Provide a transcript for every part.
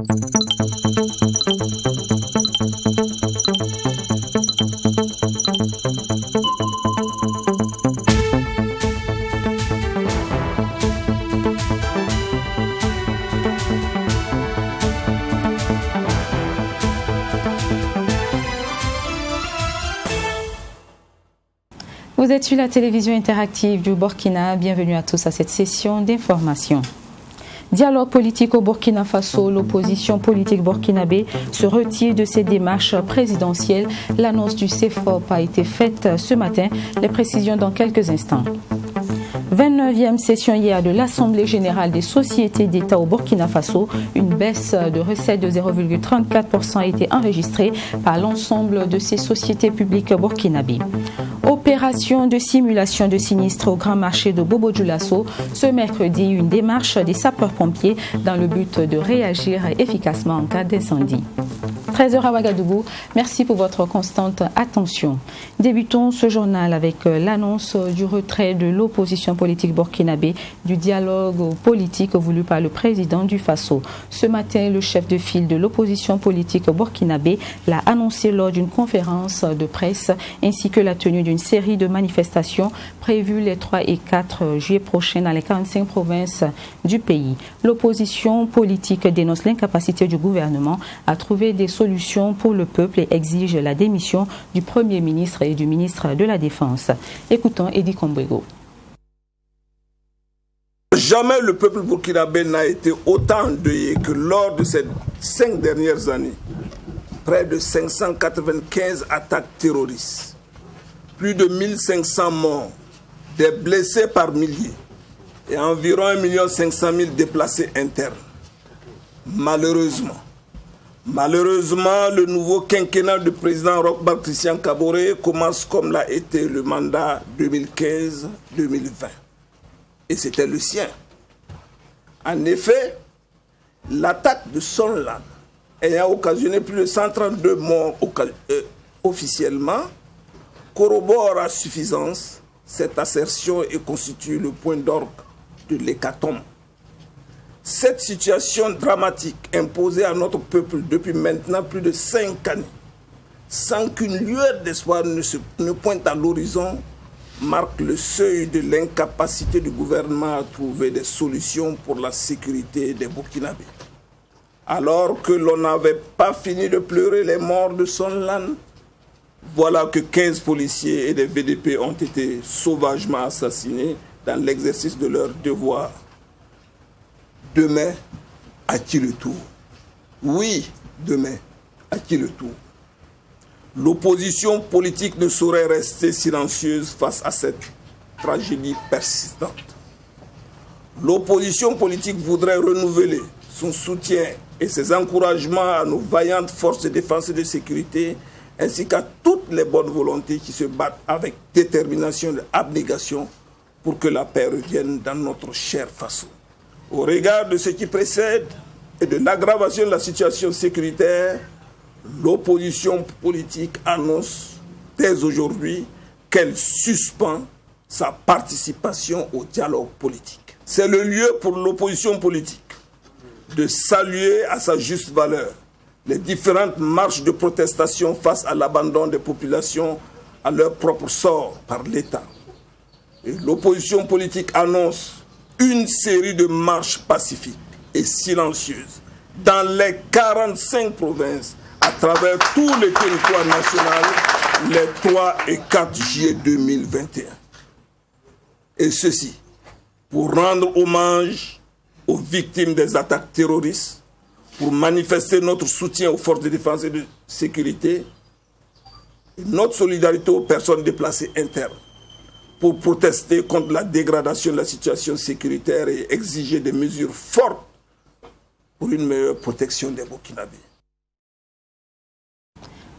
Vous êtes sur la télévision interactive du Burkina. Bienvenue à tous à cette session d'information. Dialogue politique au Burkina Faso, l'opposition politique burkinabé se retire de ses démarches présidentielles. L'annonce du CFOP a été faite ce matin. Les précisions dans quelques instants. 29e session hier de l'Assemblée générale des sociétés d'État au Burkina Faso. Une baisse de recettes de 0,34% a été enregistrée par l'ensemble de ces sociétés publiques burkinabées. Opération de simulation de sinistre au grand marché de Bobo-Dioulasso. Ce mercredi, une démarche des sapeurs-pompiers dans le but de réagir efficacement en cas d'incendie. 13h à Ouagadougou, merci pour votre constante attention. Débutons ce journal avec l'annonce du retrait de l'opposition politique burkinabé du dialogue politique voulu par le président du Faso. Ce matin, le chef de file de l'opposition politique burkinabé l'a annoncé lors d'une conférence de presse ainsi que la tenue d'une série de manifestations prévues les 3 et 4 juillet prochains dans les 45 provinces du pays. L'opposition politique dénonce l'incapacité du gouvernement à trouver des solutions pour le peuple et exige la démission du Premier ministre et du ministre de la Défense. Écoutons Eddy Kombouego. Jamais le peuple burkinabé n'a été autant endeuillé que lors de ces 5 dernières années. Près de 595 attaques terroristes, plus de 1500 morts, des blessés par milliers et environ 1 500 000 déplacés internes. Malheureusement, le nouveau quinquennat du président Roch-Marc Christian Kaboré commence comme l'a été le mandat 2015-2020. Et c'était le sien. En effet, l'attaque de Sonlan, ayant occasionné plus de 132 morts officiellement, corrobore à suffisance cette assertion et constitue le point d'orgue de l'hécatombe. Cette situation dramatique imposée à notre peuple depuis maintenant plus de 5 années, sans qu'une lueur d'espoir ne pointe à l'horizon, marque le seuil de l'incapacité du gouvernement à trouver des solutions pour la sécurité des Burkinabés. Alors que l'on n'avait pas fini de pleurer les morts de Sonlan, voilà que 15 policiers et des VDP ont été sauvagement assassinés dans l'exercice de leur devoir. Demain, à qui le tour? Oui, demain, à qui le tour? L'opposition politique ne saurait rester silencieuse face à cette tragédie persistante. L'opposition politique voudrait renouveler son soutien et ses encouragements à nos vaillantes forces de défense et de sécurité, ainsi qu'à toutes les bonnes volontés qui se battent avec détermination et abnégation pour que la paix revienne dans notre cher Faso. Au regard de ce qui précède et de l'aggravation de la situation sécuritaire, l'opposition politique annonce dès aujourd'hui qu'elle suspend sa participation au dialogue politique. C'est le lieu pour l'opposition politique de saluer à sa juste valeur les différentes marches de protestation face à l'abandon des populations à leur propre sort par l'État. Et l'opposition politique annonce une série de marches pacifiques et silencieuses dans les 45 provinces à travers tous les territoires nationaux les 3 et 4 juillet 2021. Et ceci pour rendre hommage aux victimes des attaques terroristes, pour manifester notre soutien aux forces de défense et de sécurité, et notre solidarité aux personnes déplacées internes, pour protester contre la dégradation de la situation sécuritaire et exiger des mesures fortes pour une meilleure protection des Burkinabés.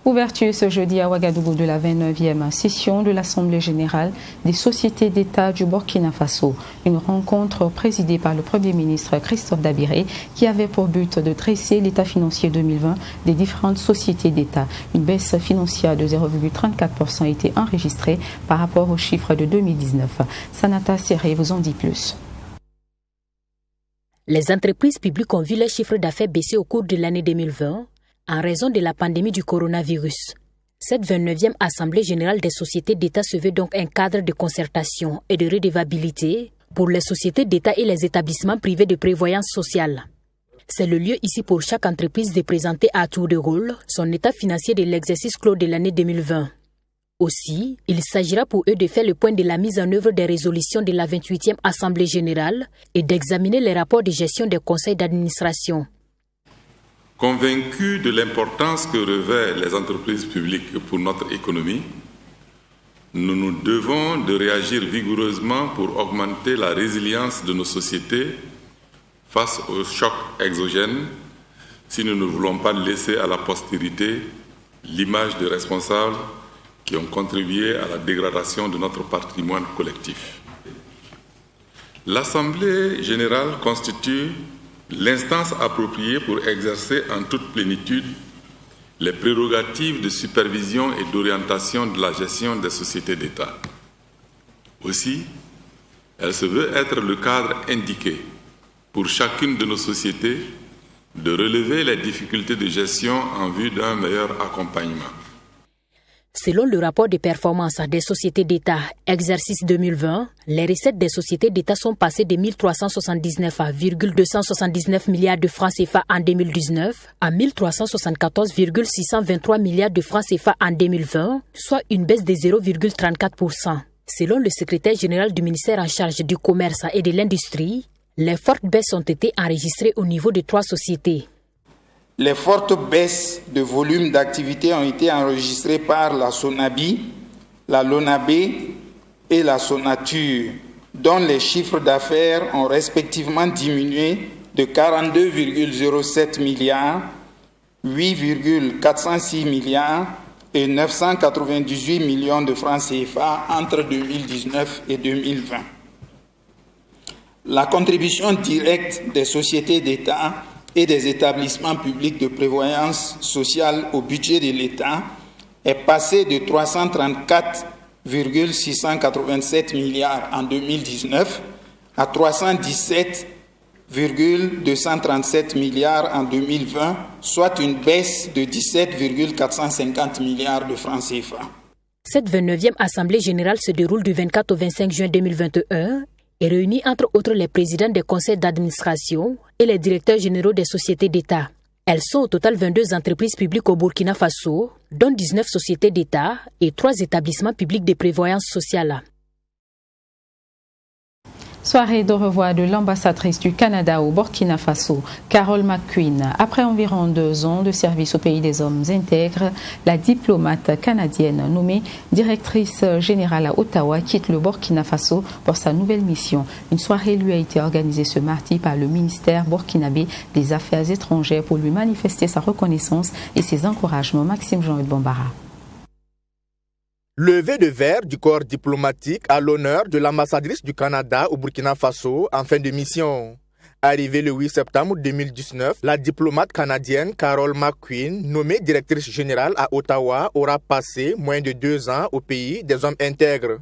Ouverture ce jeudi à Ouagadougou de la 29e session de l'Assemblée générale des sociétés d'État du Burkina Faso. Une rencontre présidée par le Premier ministre Christophe Dabiré qui avait pour but de dresser l'état financier 2020 des différentes sociétés d'État. Une baisse financière de 0,34% a été enregistrée par rapport aux chiffres de 2019. Sanata Serré vous en dit plus. Les entreprises publiques ont vu leurs chiffres d'affaires baisser au cours de l'année 2020 en raison de la pandémie du coronavirus. Cette 29e Assemblée générale des sociétés d'État se veut donc un cadre de concertation et de redevabilité pour les sociétés d'État et les établissements privés de prévoyance sociale. C'est le lieu ici pour chaque entreprise de présenter à tour de rôle son état financier de l'exercice clos de l'année 2020. Aussi, il s'agira pour eux de faire le point de la mise en œuvre des résolutions de la 28e Assemblée générale et d'examiner les rapports de gestion des conseils d'administration. Convaincus de l'importance que revêtent les entreprises publiques pour notre économie, nous nous devons de réagir vigoureusement pour augmenter la résilience de nos sociétés face aux chocs exogènes si nous ne voulons pas laisser à la postérité l'image de responsables qui ont contribué à la dégradation de notre patrimoine collectif. L'Assemblée générale constitue l'instance appropriée pour exercer en toute plénitude les prérogatives de supervision et d'orientation de la gestion des sociétés d'État. Aussi, elle se veut être le cadre indiqué pour chacune de nos sociétés de relever les difficultés de gestion en vue d'un meilleur accompagnement. Selon le rapport de performance des sociétés d'État exercice 2020, les recettes des sociétés d'État sont passées de 1379 à 279 milliards de francs CFA en 2019 à 1374,623 milliards de francs CFA en 2020, soit une baisse de 0,34%. Selon le secrétaire général du ministère en charge du commerce et de l'industrie, les fortes baisses ont été enregistrées au niveau de 3 sociétés. Les fortes baisses de volume d'activité ont été enregistrées par la Sonabi, la Lonabé et la Sonature, dont les chiffres d'affaires ont respectivement diminué de 42,07 milliards, 8,406 milliards et 998 millions de francs CFA entre 2019 et 2020. La contribution directe des sociétés d'État et des établissements publics de prévoyance sociale au budget de l'État est passée de 334,687 milliards en 2019 à 317,237 milliards en 2020, soit une baisse de 17,450 milliards de francs CFA. Cette 29e Assemblée générale se déroule du 24 au 25 juin 2021 et réunit entre autres les présidents des conseils d'administration et les directeurs généraux des sociétés d'État. Elles sont au total 22 entreprises publiques au Burkina Faso, dont 19 sociétés d'État et 3 établissements publics de prévoyance sociale. Soirée de revoir de l'ambassadrice du Canada au Burkina Faso, Carol McQueen. Après environ 2 ans de service au pays des hommes intègres, la diplomate canadienne nommée directrice générale à Ottawa quitte le Burkina Faso pour sa nouvelle mission. Une soirée lui a été organisée ce mardi par le ministère burkinabé des Affaires étrangères pour lui manifester sa reconnaissance et ses encouragements. Maxime Jean-Eudes Bombara. Levée de verre du corps diplomatique à l'honneur de l'ambassadrice du Canada au Burkina Faso en fin de mission. Arrivée le 8 septembre 2019, la diplomate canadienne Carol McQueen, nommée directrice générale à Ottawa, aura passé moins de 2 ans au pays des hommes intègres.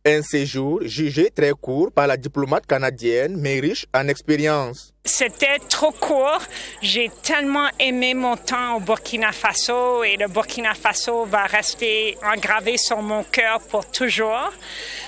Un séjour jugé très court par la diplomate canadienne, mais riche en expérience. C'était trop court. J'ai tellement aimé mon temps au Burkina Faso et le Burkina Faso va rester engravé sur mon cœur pour toujours.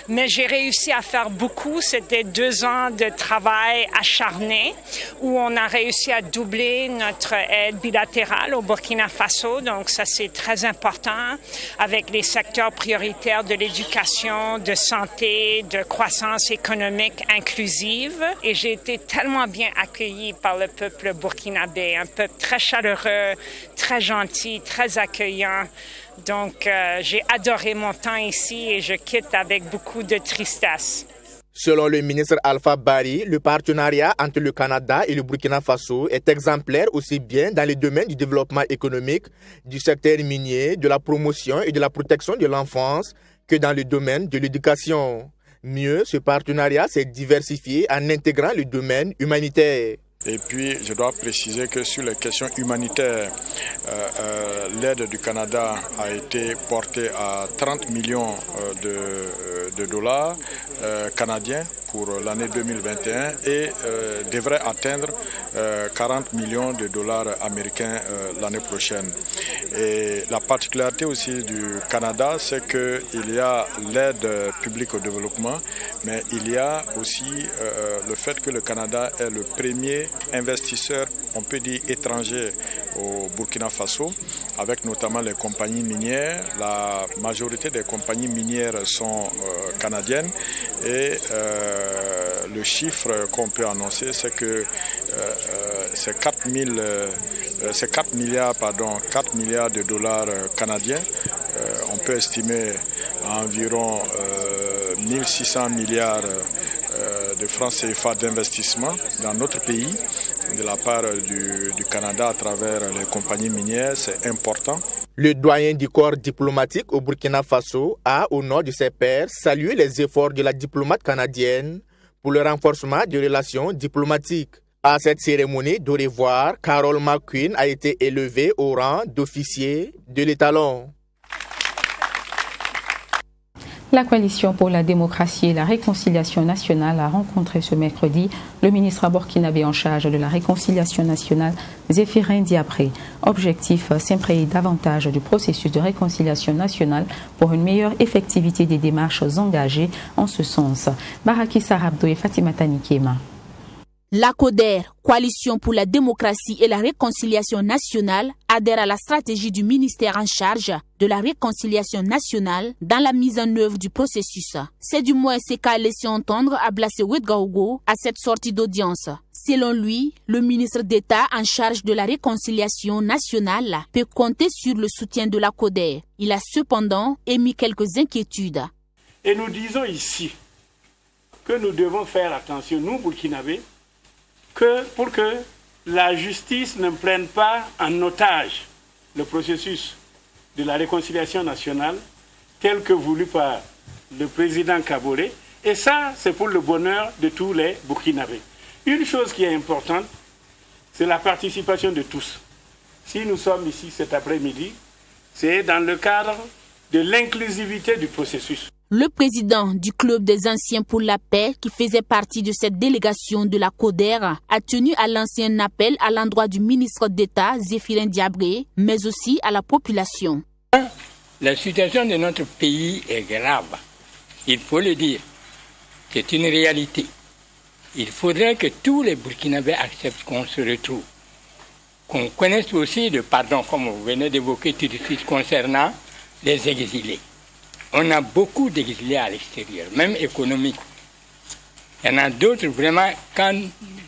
Mais j'ai réussi à faire beaucoup. C'était 2 ans de travail acharné où on a réussi à doubler notre aide bilatérale au Burkina Faso. Donc ça, c'est très important avec les secteurs prioritaires de l'éducation, de santé, de croissance économique inclusive. Et j'ai été tellement bien accueilli par le peuple burkinabé, un peuple très chaleureux, très gentil, très accueillant. Donc, j'ai adoré mon temps ici et je quitte avec beaucoup de tristesse. Selon le ministre Alpha Bari, le partenariat entre le Canada et le Burkina Faso est exemplaire aussi bien dans les domaines du développement économique, du secteur minier, de la promotion et de la protection de l'enfance que dans le domaine de l'éducation. Mieux, ce partenariat s'est diversifié en intégrant le domaine humanitaire. Et puis, je dois préciser que sur les questions humanitaires, l'aide du Canada a été portée à 30 millions de dollars canadiens pour l'année 2021 et devrait atteindre 40 millions de dollars américains l'année prochaine. Et la particularité aussi du Canada, c'est qu'il y a l'aide publique au développement, mais il y a aussi le fait que le Canada est le premier investisseur, on peut dire étranger, au Burkina Faso, avec notamment les compagnies minières. La majorité des compagnies minières sont canadiennes et le chiffre qu'on peut annoncer, c'est que c'est 4 milliards de dollars canadiens. On peut estimer à environ 1600 milliards de francs CFA d'investissement dans notre pays de la part du Canada à travers les compagnies minières. C'est important. Le doyen du corps diplomatique au Burkina Faso a, au nom de ses pairs, salué les efforts de la diplomate canadienne pour le renforcement des relations diplomatiques. À cette cérémonie d'au revoir, Carol McQueen a été élevée au rang d'officier de l'étalon. La Coalition pour la démocratie et la réconciliation nationale a rencontré ce mercredi le ministre burkinabé en charge de la réconciliation nationale, Zéphirin Diapré. Objectif, s'imprégner davantage du processus de réconciliation nationale pour une meilleure effectivité des démarches engagées en ce sens. Baraki Sarabdo et Fatima Tanikema. La CODER, Coalition pour la démocratie et la réconciliation nationale, adhère à la stratégie du ministère en charge de la réconciliation nationale dans la mise en œuvre du processus. C'est du moins ce qu'a laissé entendre Ablassé Ouedraogo à cette sortie d'audience. Selon lui, le ministre d'État en charge de la réconciliation nationale peut compter sur le soutien de la CODER. Il a cependant émis quelques inquiétudes. Et nous disons ici que nous devons faire attention, nous, Burkinabés, pour que la justice ne prenne pas en otage le processus de la réconciliation nationale tel que voulu par le président Kaboré. Et ça, c'est pour le bonheur de tous les Burkinabés. Une chose qui est importante, c'est la participation de tous. Si nous sommes ici cet après-midi, c'est dans le cadre de l'inclusivité du processus. Le président du Club des Anciens pour la Paix, qui faisait partie de cette délégation de la CODER, a tenu à lancer un appel à l'endroit du ministre d'État, Zéphirin Diapré, mais aussi à la population. La situation de notre pays est grave. Il faut le dire. C'est une réalité. Il faudrait que tous les Burkinabés acceptent qu'on se retrouve. Qu'on connaisse aussi le pardon, comme vous venez d'évoquer tout de suite, concernant les exilés. On a beaucoup d'exilés à l'extérieur, même économiques. Il y en a d'autres, vraiment, quand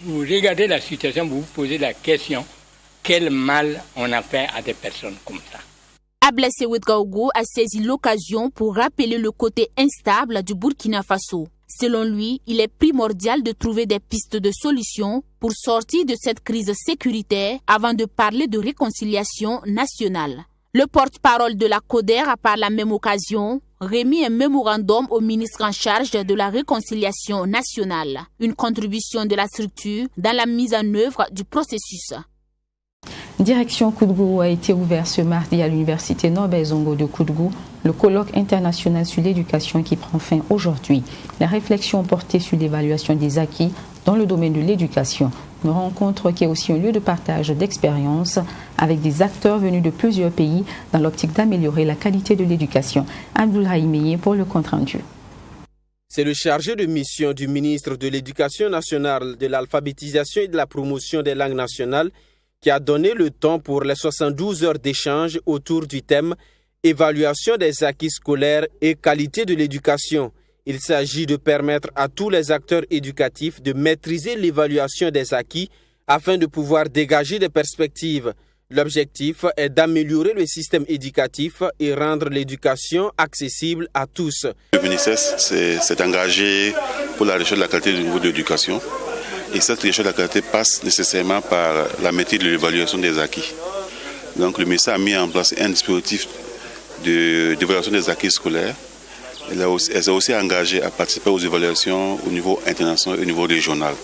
vous regardez la situation, vous vous posez la question, quel mal on a fait à des personnes comme ça. Ablassé Ouedraogo a saisi l'occasion pour rappeler le côté instable du Burkina Faso. Selon lui, il est primordial de trouver des pistes de solutions pour sortir de cette crise sécuritaire avant de parler de réconciliation nationale. Le porte-parole de la CODER a par la même occasion remis un mémorandum au ministre en charge de la réconciliation nationale, une contribution de la structure dans la mise en œuvre du processus. Direction Koudgou a été ouvert ce mardi à l'université Norbert Zongo de Koudgou, le colloque international sur l'éducation qui prend fin aujourd'hui. La réflexion portée sur l'évaluation des acquis dans le domaine de l'éducation. Une rencontre qui est aussi un lieu de partage d'expériences avec des acteurs venus de plusieurs pays dans l'optique d'améliorer la qualité de l'éducation. Abdoulaye Meye pour le compte-rendu. C'est le chargé de mission du ministre de l'Éducation nationale, de l'alphabétisation et de la promotion des langues nationales qui a donné le temps pour les 72 heures d'échange autour du thème « Évaluation des acquis scolaires et qualité de l'éducation ». Il s'agit de permettre à tous les acteurs éducatifs de maîtriser l'évaluation des acquis afin de pouvoir dégager des perspectives. L'objectif est d'améliorer le système éducatif et rendre l'éducation accessible à tous. Le ministère s'est engagé pour la recherche de la qualité du niveau de l'éducation. Et cette recherche de la qualité passe nécessairement par la maîtrise de l'évaluation des acquis. Donc le ministère a mis en place un dispositif d'évaluation des acquis scolaires. Elle s'est aussi engagée à participer aux évaluations au niveau international et au niveau régional.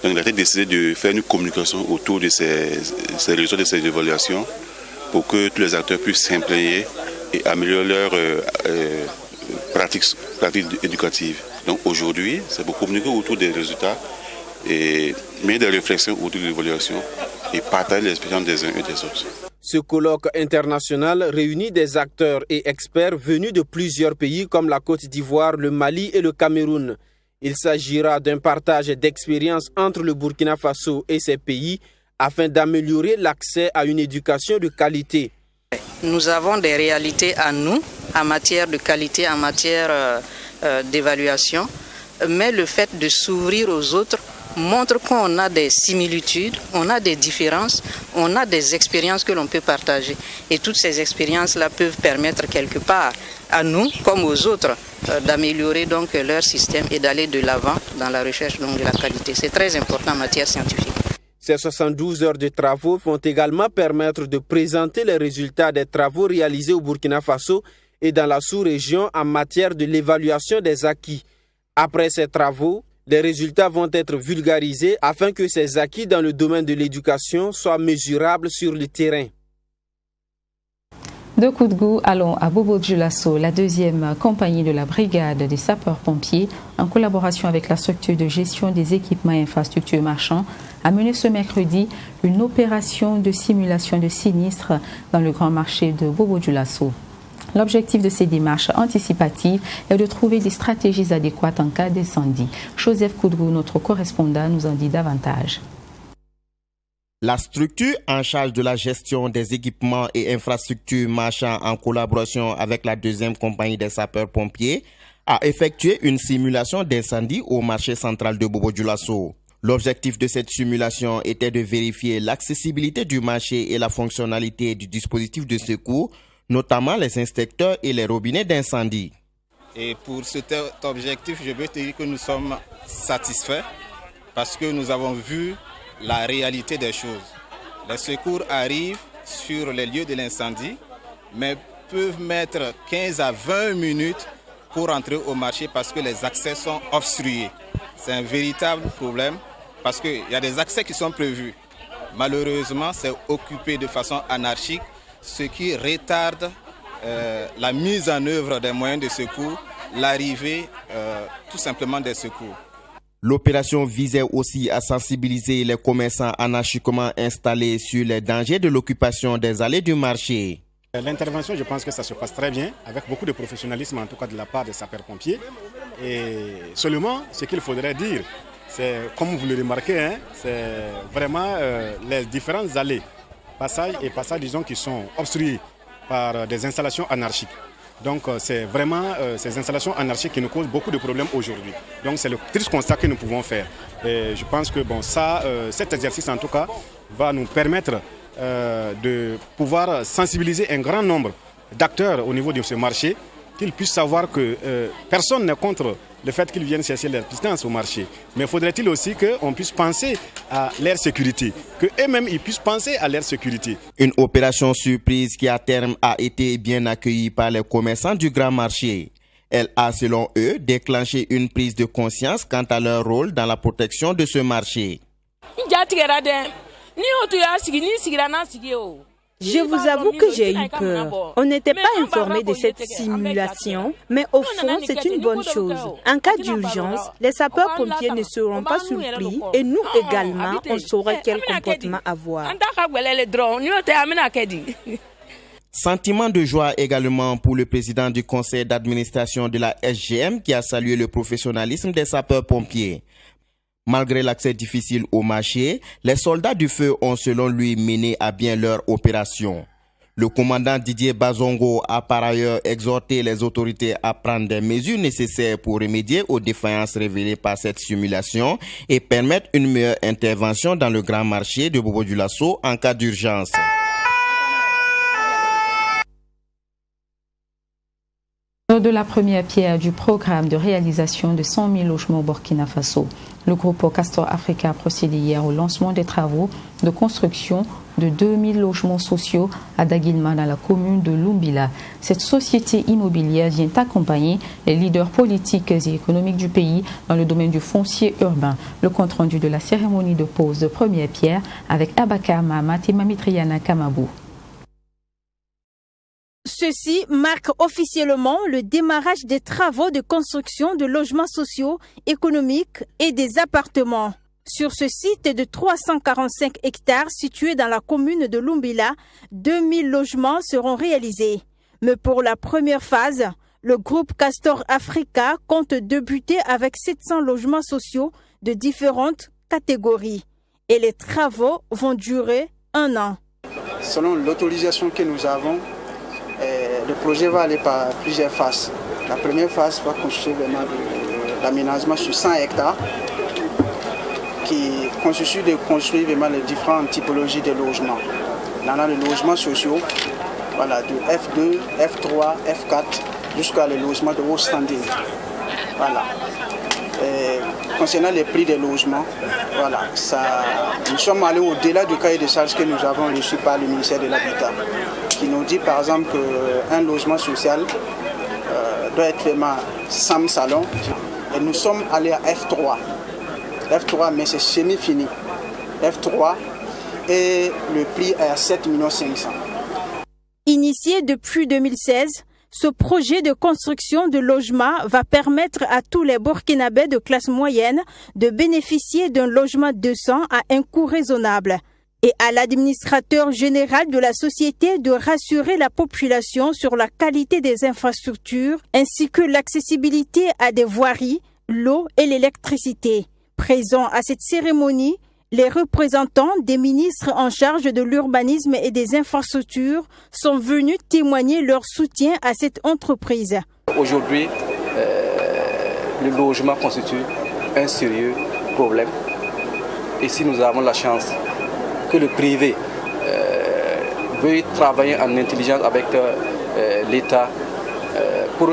Donc il a été décidé de faire une communication autour de ces résultats de ces évaluations pour que tous les acteurs puissent s'imprégner et améliorer leurs pratiques éducatives. Donc aujourd'hui, c'est pour communiquer autour des résultats et mener des réflexions autour de l'évaluation et partager l'expérience des uns et des autres. Ce colloque international réunit des acteurs et experts venus de plusieurs pays comme la Côte d'Ivoire, le Mali et le Cameroun. Il s'agira d'un partage d'expériences entre le Burkina Faso et ces pays afin d'améliorer l'accès à une éducation de qualité. Nous avons des réalités à nous en matière de qualité, en matière d'évaluation, mais le fait de s'ouvrir aux autres montre qu'on a des similitudes, on a des différences, on a des expériences que l'on peut partager. Et toutes ces expériences-là peuvent permettre quelque part à nous, comme aux autres, d'améliorer donc leur système et d'aller de l'avant dans la recherche donc de la qualité. C'est très important en matière scientifique. Ces 72 heures de travaux vont également permettre de présenter les résultats des travaux réalisés au Burkina Faso et dans la sous-région en matière de l'évaluation des acquis. Après ces travaux, les résultats vont être vulgarisés afin que ces acquis dans le domaine de l'éducation soient mesurables sur le terrain. De Koudgou, allons à Bobo-Dioulasso, la deuxième compagnie de la brigade des sapeurs-pompiers, en collaboration avec la structure de gestion des équipements et infrastructures marchands, a mené ce mercredi une opération de simulation de sinistres dans le grand marché de Bobo-Dioulasso. L'objectif de ces démarches anticipatives est de trouver des stratégies adéquates en cas d'incendie. Joseph Koudgou, notre correspondant, nous en dit davantage. La structure en charge de la gestion des équipements et infrastructures marchands en collaboration avec la deuxième compagnie des sapeurs-pompiers a effectué une simulation d'incendie au marché central de Bobo-Dioulasso. L'objectif de cette simulation était de vérifier l'accessibilité du marché et la fonctionnalité du dispositif de secours, notamment les inspecteurs et les robinets d'incendie. Et pour cet objectif, je veux te dire que nous sommes satisfaits parce que nous avons vu la réalité des choses. Les secours arrivent sur les lieux de l'incendie, mais peuvent mettre 15 à 20 minutes pour entrer au marché parce que les accès sont obstrués. C'est un véritable problème parce qu'il y a des accès qui sont prévus. Malheureusement, c'est occupé de façon anarchique, ce qui retarde la mise en œuvre des moyens de secours, l'arrivée tout simplement des secours. L'opération visait aussi à sensibiliser les commerçants anarchiquement installés sur les dangers de l'occupation des allées du marché. L'intervention, je pense que ça se passe très bien, avec beaucoup de professionnalisme, en tout cas de la part des sapeurs-pompiers. Et seulement, ce qu'il faudrait dire, c'est, comme vous le remarquez, c'est vraiment les différentes allées, passages, disons, qui sont obstrués par des installations anarchiques. Donc c'est vraiment ces installations anarchiques qui nous causent beaucoup de problèmes aujourd'hui. Donc c'est le triste constat que nous pouvons faire. Et je pense que cet exercice en tout cas va nous permettre de pouvoir sensibiliser un grand nombre d'acteurs au niveau de ce marché, qu'ils puissent savoir que personne n'est contre le fait qu'ils viennent chercher leur distance au marché. Mais faudrait-il aussi qu'on puisse penser à leur sécurité, qu'eux-mêmes ils puissent penser à leur sécurité. Une opération surprise qui à terme a été bien accueillie par les commerçants du grand marché. Elle a, selon eux, déclenché une prise de conscience quant à leur rôle dans la protection de ce marché. Je vous avoue que j'ai eu peur. On n'était pas informé de cette simulation, mais au fond, c'est une bonne chose. En cas d'urgence, les sapeurs-pompiers ne seront pas surpris et nous également, on saura quel comportement avoir. Sentiment de joie également pour le président du conseil d'administration de la SGM qui a salué le professionnalisme des sapeurs-pompiers. Malgré l'accès difficile au marché, les soldats du feu ont selon lui mené à bien leur opération. Le commandant Didier Bazongo a par ailleurs exhorté les autorités à prendre des mesures nécessaires pour remédier aux défaillances révélées par cette simulation et permettre une meilleure intervention dans le grand marché de Bobo-Dioulasso en cas d'urgence. Lors de la première pierre du programme de réalisation de 100 000 logements au Burkina Faso, le groupe Castor Africa a procédé hier au lancement des travaux de construction de 2000 logements sociaux à Daguilma dans la commune de Lumbila. Cette société immobilière vient accompagner les leaders politiques et économiques du pays dans le domaine du foncier urbain. Le compte-rendu de la cérémonie de pose de première pierre avec Abakar Mahamat et Mamitriana Kamabou. Ceci marque officiellement le démarrage des travaux de construction de logements sociaux, économiques et des appartements. Sur ce site de 345 hectares situé dans la commune de Lumbila, 2000 logements seront réalisés. Mais pour la première phase, le groupe Castor Africa compte débuter avec 700 logements sociaux de différentes catégories. Et les travaux vont durer 1 an. Selon l'autorisation que nous avons, le projet va aller par plusieurs phases. La première phase va constituer vraiment l'aménagement sur 100 hectares qui constitue de construire vraiment les différentes typologies de logements. Dans les logements sociaux, voilà, de F2, F3, F4 jusqu'à les logements de haut standing. Voilà. Concernant les prix des logements, voilà, nous sommes allés au-delà du cahier de charges que nous avons reçu par le ministère de l'Habitat, qui nous dit par exemple qu'un logement social doit être vraiment 100 salons. Et nous sommes allés à F3. F3, mais c'est semi-fini. F3 et le prix est à 7 500 000. Initié depuis 2016, ce projet de construction de logements va permettre à tous les Burkinabés de classe moyenne de bénéficier d'un logement décent à un coût raisonnable. Et à l'administrateur général de la société de rassurer la population sur la qualité des infrastructures ainsi que l'accessibilité à des voiries, l'eau et l'électricité. Présents à cette cérémonie, les représentants des ministres en charge de l'urbanisme et des infrastructures sont venus témoigner leur soutien à cette entreprise. Aujourd'hui, le logement constitue un sérieux problème. Ici, nous avons la chance que le privé veuille travailler en intelligence avec l'État pour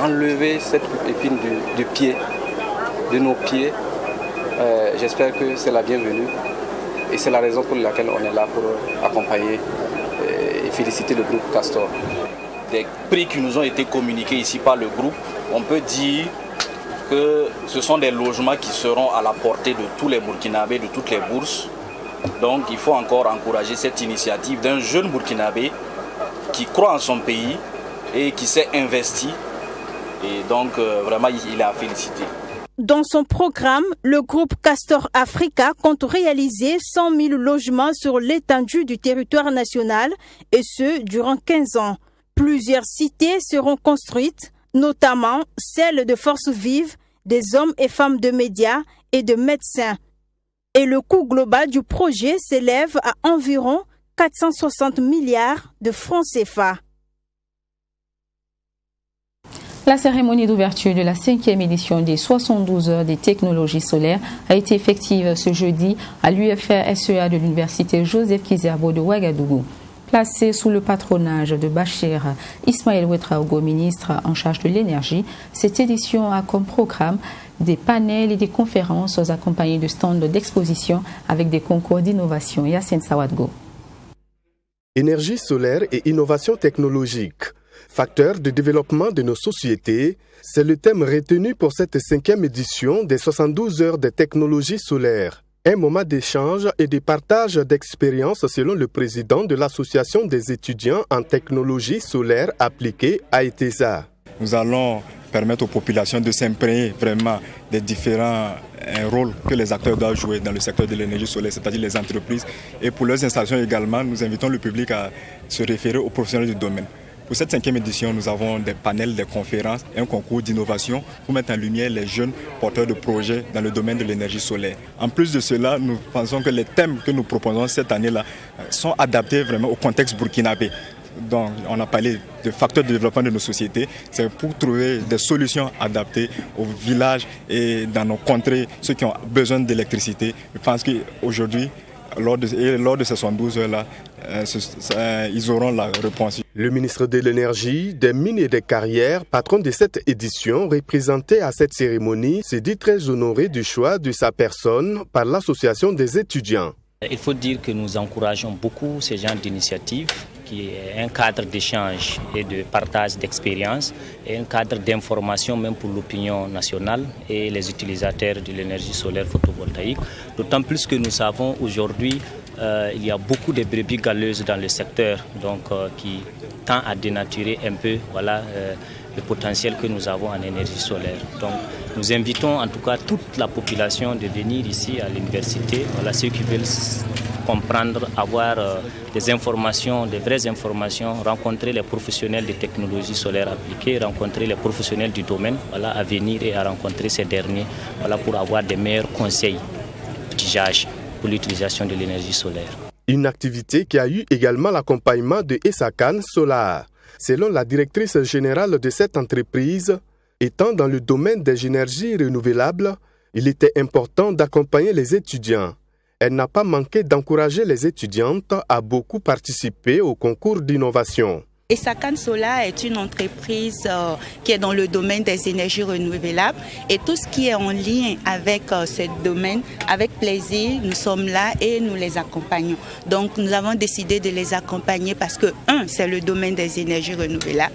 enlever cette épine du pied, de nos pieds. J'espère que c'est la bienvenue et c'est la raison pour laquelle on est là pour accompagner et féliciter le groupe Castor. Des prix qui nous ont été communiqués ici par le groupe, on peut dire que ce sont des logements qui seront à la portée de tous les Burkinabés, de toutes les bourses. Donc il faut encore encourager cette initiative d'un jeune Burkinabé qui croit en son pays et qui s'est investi. Et donc vraiment il est à féliciter. Dans son programme, le groupe Castor Africa compte réaliser 100 000 logements sur l'étendue du territoire national et ce, durant 15 ans. Plusieurs cités seront construites, notamment celles de forces vives, des hommes et femmes de médias et de médecins. Et le coût global du projet s'élève à environ 460 milliards de francs CFA. La cérémonie d'ouverture de la 5e édition des 72 heures des technologies solaires a été effective ce jeudi à l'UFR-SEA de l'Université Joseph Kizerbo de Ouagadougou. Placée sous le patronage de Bachir Ismaël Ouetraogo, ministre en charge de l'énergie, cette édition a comme programme des panels et des conférences accompagnés de stands d'exposition avec des concours d'innovation. Yassine Sawadgo. Énergie solaire et innovation technologique. Facteur de développement de nos sociétés, c'est le thème retenu pour cette 5e édition des 72 heures des technologies solaires. Un moment d'échange et de partage d'expériences selon le président de l'Association des étudiants en technologie solaire appliquée à ETESA. Nous allons permettre aux populations de s'imprégner vraiment des différents rôles que les acteurs doivent jouer dans le secteur de l'énergie solaire, c'est-à-dire les entreprises. Et pour leurs installations également, nous invitons le public à se référer aux professionnels du domaine. Pour cette 5e édition, nous avons des panels, des conférences et un concours d'innovation pour mettre en lumière les jeunes porteurs de projets dans le domaine de l'énergie solaire. En plus de cela, nous pensons que les thèmes que nous proposons cette année-là sont adaptés vraiment au contexte burkinabé. Donc, on a parlé de facteurs de développement de nos sociétés, c'est pour trouver des solutions adaptées aux villages et dans nos contrées, ceux qui ont besoin d'électricité. Je pense qu'aujourd'hui, lors de ces 72 heures-là, ils auront la réponse. Le ministre de l'Énergie, des Mines et des Carrières, patron de cette édition, représenté à cette cérémonie, s'est dit très honoré du choix de sa personne par l'association des étudiants. Il faut dire que nous encourageons beaucoup ce genre d'initiative qui est un cadre d'échange et de partage d'expériences et un cadre d'information même pour l'opinion nationale et les utilisateurs de l'énergie solaire photovoltaïque. D'autant plus que nous savons aujourd'hui il y a beaucoup de brebis galeuses dans le secteur, donc qui tend à dénaturer un peu le potentiel que nous avons en énergie solaire. Donc nous invitons en tout cas toute la population de venir ici à l'université, ceux qui veulent comprendre, avoir des informations, des vraies informations, rencontrer les professionnels des technologies solaires appliquées, rencontrer les professionnels du domaine, à venir et à rencontrer ces derniers, pour avoir des meilleurs conseils d'usage pour l'utilisation de l'énergie solaire. Une activité qui a eu également l'accompagnement de Esakan Solar. Selon la directrice générale de cette entreprise, étant dans le domaine des énergies renouvelables, il était important d'accompagner les étudiants. Elle n'a pas manqué d'encourager les étudiantes à beaucoup participer au concours d'innovation. Esakan Solar est une entreprise qui est dans le domaine des énergies renouvelables et tout ce qui est en lien avec ce domaine, avec plaisir, nous sommes là et nous les accompagnons. Donc nous avons décidé de les accompagner parce que, c'est le domaine des énergies renouvelables,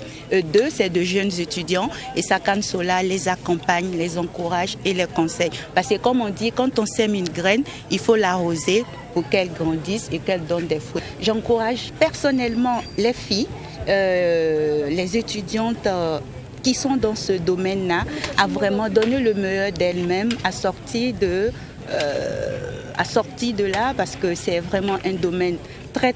deux, c'est de jeunes étudiants. Esakan Solar les accompagne, les encourage et les conseille. Parce que comme on dit, quand on sème une graine, il faut l'arroser pour qu'elle grandisse et qu'elle donne des fruits. J'encourage personnellement les filles, les étudiantes qui sont dans ce domaine-là à vraiment donner le meilleur d'elles-mêmes, à sortir de là parce que c'est vraiment un domaine très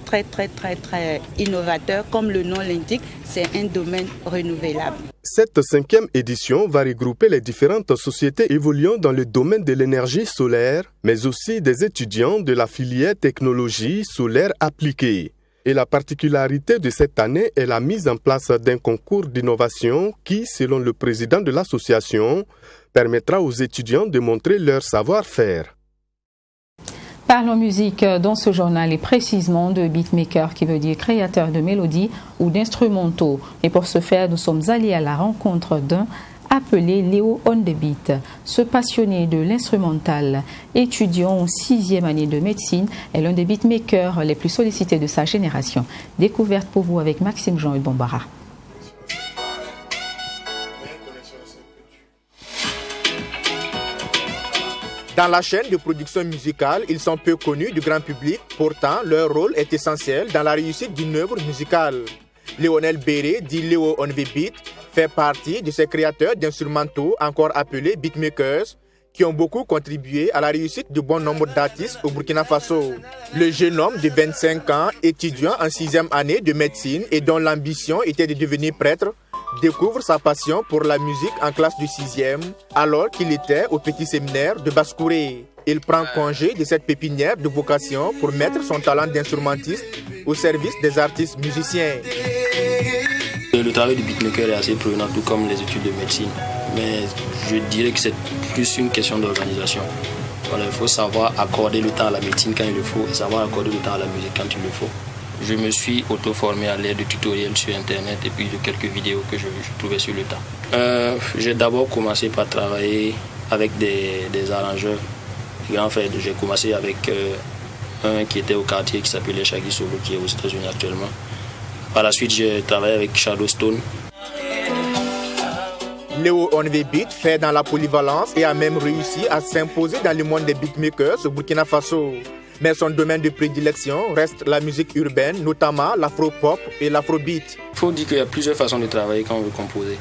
innovateur. Comme le nom l'indique, c'est un domaine renouvelable. Cette 5e édition va regrouper les différentes sociétés évoluant dans le domaine de l'énergie solaire, mais aussi des étudiants de la filière technologie solaire appliquée. Et la particularité de cette année est la mise en place d'un concours d'innovation qui, selon le président de l'association, permettra aux étudiants de montrer leur savoir-faire. Parlons musique dans ce journal et précisément de beatmaker qui veut dire créateur de mélodies ou d'instrumentaux. Et pour ce faire, nous sommes allés à la rencontre d'un appelé Léo on the Beat. Ce passionné de l'instrumental, étudiant en 6e année de médecine, est l'un des beatmakers les plus sollicités de sa génération. Découverte pour vous avec Maxime Jean et Bombara. Dans la chaîne de production musicale, ils sont peu connus du grand public. Pourtant, leur rôle est essentiel dans la réussite d'une œuvre musicale. Léonel Béré, dit Léo on the Beat, fait partie de ces créateurs d'instrumentaux, encore appelés beatmakers, qui ont beaucoup contribué à la réussite de bon nombre d'artistes au Burkina Faso. Le jeune homme de 25 ans, étudiant en 6e année de médecine et dont l'ambition était de devenir prêtre, découvre sa passion pour la musique en classe du 6e, alors qu'il était au petit séminaire de Basse-Kouré. Il prend congé de cette pépinière de vocation pour mettre son talent d'instrumentiste au service des artistes musiciens. Le travail du beatmaker est assez prenant, tout comme les études de médecine. Mais je dirais que c'est plus une question d'organisation. Voilà, il faut savoir accorder le temps à la médecine quand il le faut et savoir accorder le temps à la musique quand il le faut. Je me suis auto-formé à l'aide de tutoriels sur Internet et puis de quelques vidéos que je trouvais sur le tas. J'ai d'abord commencé par travailler avec des arrangeurs. En fait, j'ai commencé avec un qui était au quartier qui s'appelait Shaggy Solo, qui est aux États-Unis actuellement. Par la suite, j'ai travaillé avec Shadowstone. Léo on the Beat fait dans la polyvalence et a même réussi à s'imposer dans le monde des beatmakers au Burkina Faso. Mais son domaine de prédilection reste la musique urbaine, notamment l'afro-pop et l'afrobeat. Il faut dire qu'il y a plusieurs façons de travailler quand on veut composer.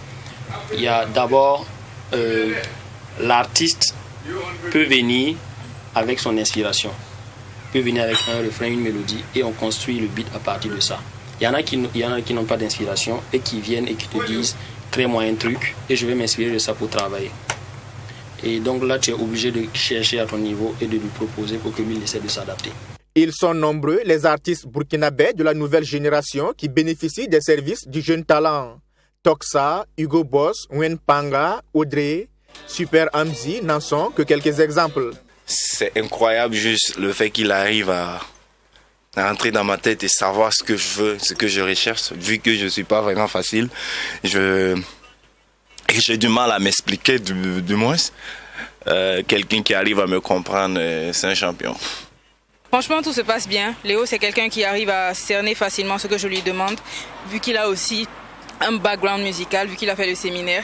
Il y a d'abord l'artiste peut venir avec son inspiration, peut venir avec un refrain, une mélodie et on construit le beat à partir de ça. Il y en a qui n'ont pas d'inspiration et qui viennent et qui te disent crée-moi un truc et je vais m'inspirer de ça pour travailler. Et donc là, tu es obligé de chercher à ton niveau et de lui proposer pour que lui essaie de s'adapter. Ils sont nombreux, les artistes burkinabés de la nouvelle génération qui bénéficient des services du jeune talent. Toxa, Hugo Boss, Wen Panga, Audrey, Super Amzi n'en sont que quelques exemples. C'est incroyable juste le fait qu'il arrive à rentrer dans ma tête et savoir ce que je veux, ce que je recherche. Vu que je ne suis pas vraiment facile, j'ai du mal à m'expliquer du moins. Quelqu'un qui arrive à me comprendre, c'est un champion. Franchement, tout se passe bien. Léo, c'est quelqu'un qui arrive à cerner facilement ce que je lui demande, vu qu'il a aussi un background musical, vu qu'il a fait le séminaire.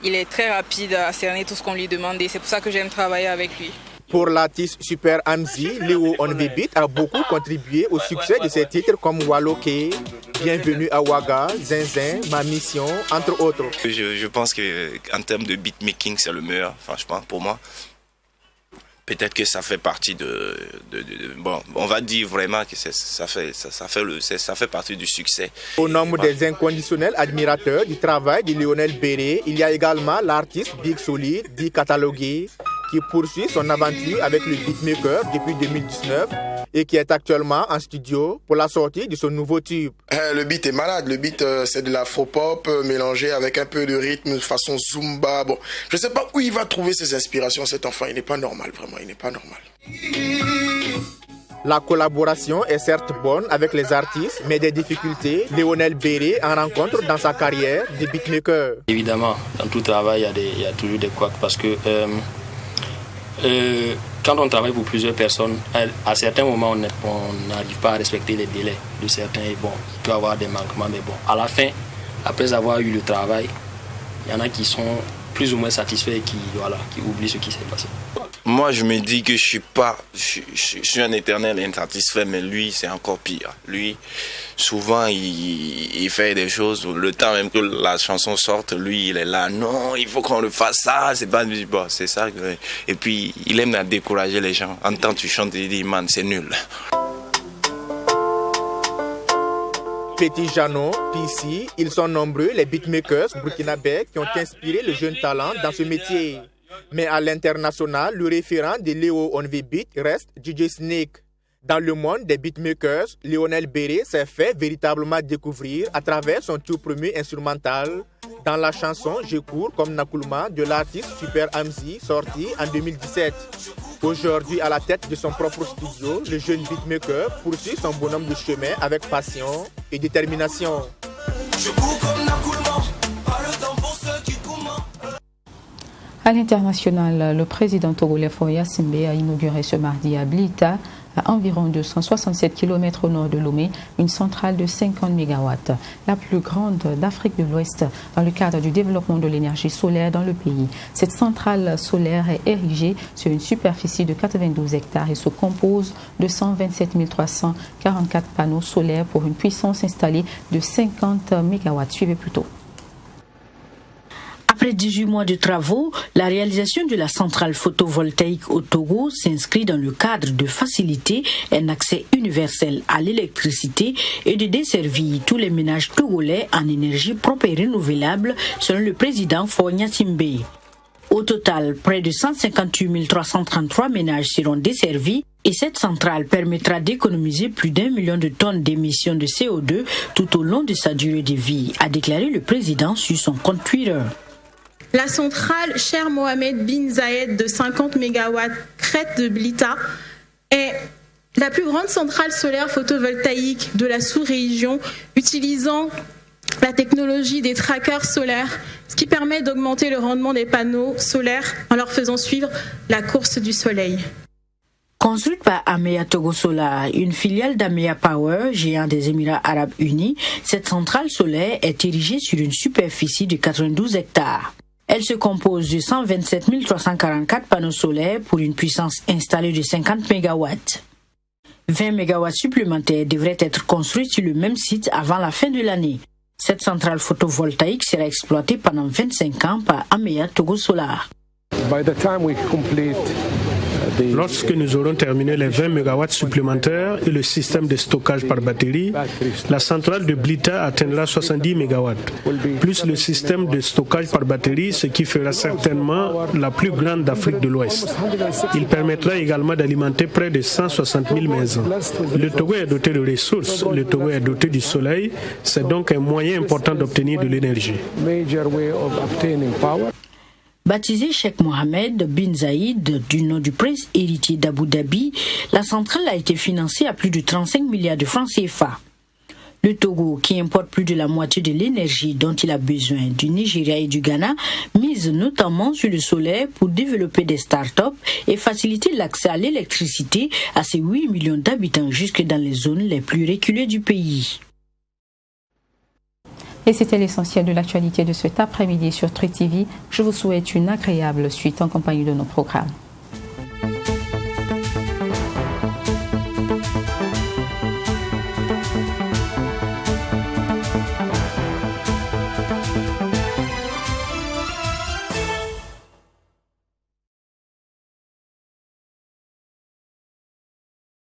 Il est très rapide à cerner tout ce qu'on lui demande et c'est pour ça que j'aime travailler avec lui. Pour l'artiste Super Amzi, Léo On The Beat a beaucoup contribué au succès de ses titres comme Waloké, Bienvenue à Ouaga, Zinzin, Ma Mission, entre autres. Je pense qu'en termes de beatmaking, c'est le meilleur, franchement, pour moi. Peut-être que ça fait partie bon, on va dire vraiment que ça fait partie du succès. Au nombre des inconditionnels admirateurs du travail de Lionel Béré, il y a également l'artiste Big Solid, dit catalogué, qui poursuit son aventure avec le beatmaker depuis 2019 et qui est actuellement en studio pour la sortie de son nouveau tube. Le beat est malade, le beat c'est de l'afro-pop mélangé avec un peu de rythme de façon zumba. Bon, je ne sais pas où il va trouver ses inspirations, cet enfant, il n'est pas normal, vraiment, il n'est pas normal. La collaboration est certes bonne avec les artistes, mais des difficultés, Lionel Béré en rencontre dans sa carrière de beatmaker. Évidemment, dans tout travail, il y a toujours des couacs parce que quand on travaille pour plusieurs personnes, à certains moments, on n'arrive pas à respecter les délais de certains. Et bon, il peut y avoir des manquements, mais bon, à la fin, après avoir eu le travail, il y en a qui sont plus ou moins satisfaits et qui oublient ce qui s'est passé. Moi, je me dis que je suis un éternel insatisfait, mais lui, c'est encore pire. Lui, souvent, il fait des choses, le temps même que la chanson sorte, lui, il est là, non, il faut qu'on le fasse ça, c'est pas bon, c'est ça. Et puis, il aime à décourager les gens. En temps, tu chantes et il dit, man, c'est nul. Petit Janon, PC, ils sont nombreux les beatmakers burkinabés qui ont inspiré le jeune talent dans ce métier. Mais à l'international, le référent de Léo On The Beat reste DJ Snake. Dans le monde des beatmakers, Lionel Béré s'est fait véritablement découvrir à travers son tout premier instrumental dans la chanson Je cours comme Nakulma de l'artiste Super Amzi sorti en 2017. Aujourd'hui à la tête de son propre studio, le jeune beatmaker poursuit son bonhomme de chemin avec passion et détermination. Je cours comme Nakulma, pas le temps pour ceux qui courent. À l'international, le président togolais Faure Gnassingbé a inauguré ce mardi à Blita, à environ 267 km au nord de Lomé, une centrale de 50 MW, la plus grande d'Afrique de l'Ouest dans le cadre du développement de l'énergie solaire dans le pays. Cette centrale solaire est érigée sur une superficie de 92 hectares et se compose de 127 344 panneaux solaires pour une puissance installée de 50 MW. Suivez plutôt. Après 18 mois de travaux, la réalisation de la centrale photovoltaïque au Togo s'inscrit dans le cadre de faciliter un accès universel à l'électricité et de desservir tous les ménages togolais en énergie propre et renouvelable, selon le président Faure Gnassingbé. Au total, près de 158 333 ménages seront desservis et cette centrale permettra d'économiser plus d'1 million de tonnes d'émissions de CO2 tout au long de sa durée de vie, a déclaré le président sur son compte Twitter. La centrale Cheikh Mohammed bin Zayed de 50 MW Crête de Blita est la plus grande centrale solaire photovoltaïque de la sous-région utilisant la technologie des trackers solaires, ce qui permet d'augmenter le rendement des panneaux solaires en leur faisant suivre la course du soleil. Construite par Ameya Togo Solar, une filiale d'Ameya Power, géant des Émirats Arabes Unis, cette centrale solaire est érigée sur une superficie de 92 hectares. Elle se compose de 127 344 panneaux solaires pour une puissance installée de 50 MW. 20 MW supplémentaires devraient être construits sur le même site avant la fin de l'année. Cette centrale photovoltaïque sera exploitée pendant 25 ans par Ameya Togo Solar. Lorsque nous aurons terminé les 20 MW supplémentaires et le système de stockage par batterie, la centrale de Blita atteindra 70 MW, plus le système de stockage par batterie, ce qui fera certainement la plus grande d'Afrique de l'Ouest. Il permettra également d'alimenter près de 160 000 maisons. Le Togo est doté de ressources, le Togo est doté du soleil, c'est donc un moyen important d'obtenir de l'énergie. Baptisée Cheikh Mohammed bin Zayed du nom du prince héritier d'Abu Dhabi, la centrale a été financée à plus de 35 milliards de francs CFA. Le Togo, qui importe plus de la moitié de l'énergie dont il a besoin du Nigeria et du Ghana, mise notamment sur le solaire pour développer des start-up et faciliter l'accès à l'électricité à ses 8 millions d'habitants jusque dans les zones les plus reculées du pays. Et c'était l'essentiel de l'actualité de cet après-midi sur Truc TV. Je vous souhaite une agréable suite en compagnie de nos programmes.